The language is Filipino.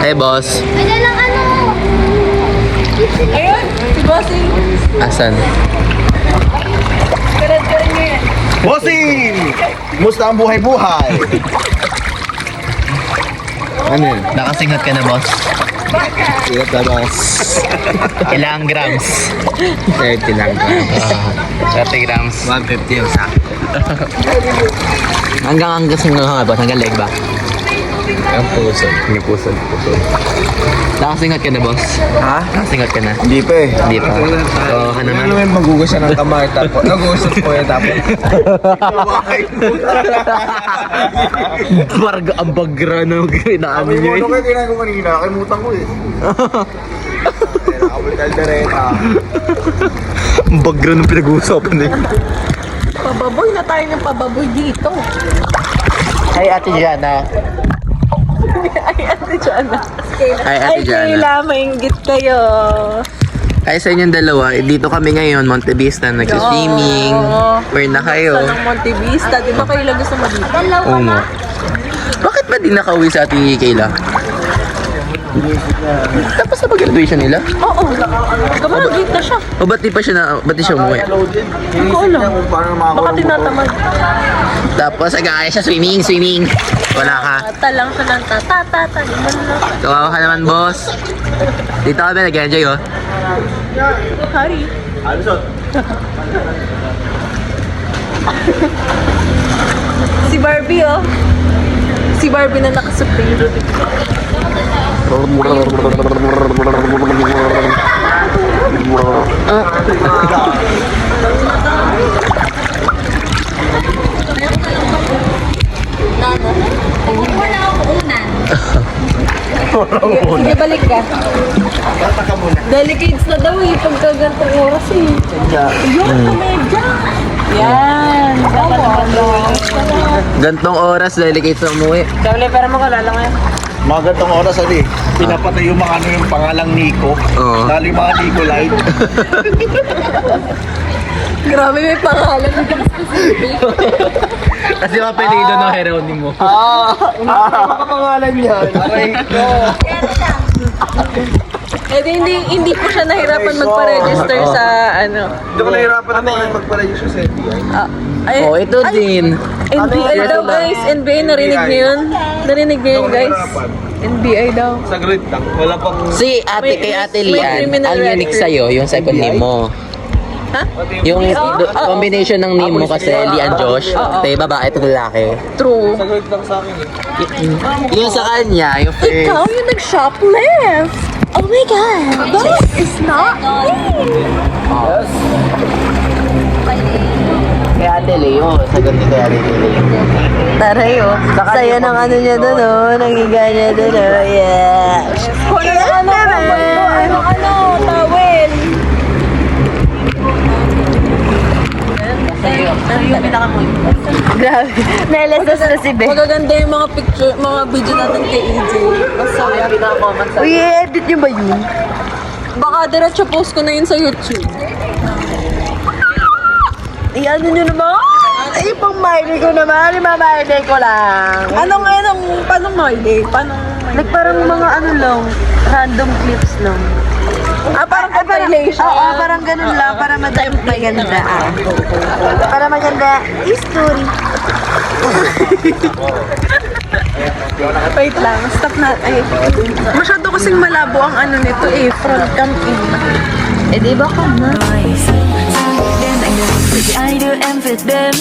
Hey, boss. Wala lang ano. Ayun, si Bossing. Asan? Karat-karat niya yan. Bossing! Musta ang buhay-buhay? Ano yun? Nakasingat ka na, boss. Sigat na boss. Ilang grams? 30 lang. 30 grams. 150 yung sa. Hanggang nga, boss? Hanggang leg ba? Ang puso. Yung puso. Nakasingat ka na, boss? Ha? Nakasingat ka na? Hindi pa eh. Hindi pa. So, ka naman. Ano yung magugas siya ng kamay tapos nag-uusap ko yun tapos Barga ang bagra na inaano nyo eh. Ano kayo kinain ko kanina? Kalimutan ko eh. Nakabal kaldereta. Ang bagra nung pinag-uusapan eh. Pababoy na tayo ng pababoy dito. Ay, Ate Jana. Ay, Ate Jana. Ay, Ate Jana. Kayla, mainggit kayo. Ay, sa inyong dalawa, dito kami ngayon, Monte Vista, nag-swimming. Where na kayo? Sa ng Monte Vista. Di ba kayo lagi sa Madrid? Oo nga. Bakit ba di nakauwi sa Ate Kayla? Tapos na pag-graduation nila? Oo. Gumagit na siya. O ba't di pa siya ba't di siya umuwi? Hindi ko alam. Baka tinatamad. Tapos agaya siya swimming. Wala ka. Tata lang siya ng tata. Ganun lang. Kawawa ka naman, boss. Dito kami nag-enjoy, oh. Hari. Si Barbie, oh. Si Barbie na nakasupping. Wala ako unan. Sige, balik ka. Delicates na daw eh, pagkagantong oras eh. Yun, kamedya. Yan. Dapat naman daw. Gantong oras, delicate sa umuwi. Dable, pero makalala ngayon. Mga gantong oras ali. Pinapatay yung mga ano yung pangalang Nico. Oo. Lalo yung mga Nicolite. Grabe, may pangalan. Kasi mga pelido ng Heronimo. Ano pangalan yan? Aray ko. Eh, hindi po siya nahirapan magpa-register sa ano. Hindi ko nahirapan naman magpa-register sa FBI. Ay, Oh, ito din. NBI daw guys. NBI, narinig niyo yun? Narinig niyo yun guys? NBI daw. Sa grade lang. Wala pang... Si ate kay Ate May Lian, criminal ang unique record. sa'yo, yung second name mo. Ha? Yung combination ng name mo kasi Lian Josh, tayo babae at lalaki. True. Sa grade lang sa akin eh. Yung sa kanya, yung first. Ikaw yung nag-shoplift. Oh my God. That is not me. Kay Ate Leo, sagot ni kay Ate Leo. Taray oh. Saya ng ano niya doon oh. Nangiga niya doon oh. Yeah. Ano, towel. Grabe. Nailasas na si Beth. Magaganda yung mga picture, mga video natin kay EJ. Basta uy, i-edit niyo ba yun? Baka diretso post ko na yun sa YouTube. I-ano nyo naman? Ay, pang Miley ko naman. Ima-Miley ko lang. Paano Miley? Parang mga ano lang, random clips lang. Parang compilation? Oo, parang ganun lang. Para maganda. Para maganda. History. Wait lang, stop na. Ay, masyado kasing malabo ang ano nito eh, front cam in. Eh, di ba ka na? I do and with them.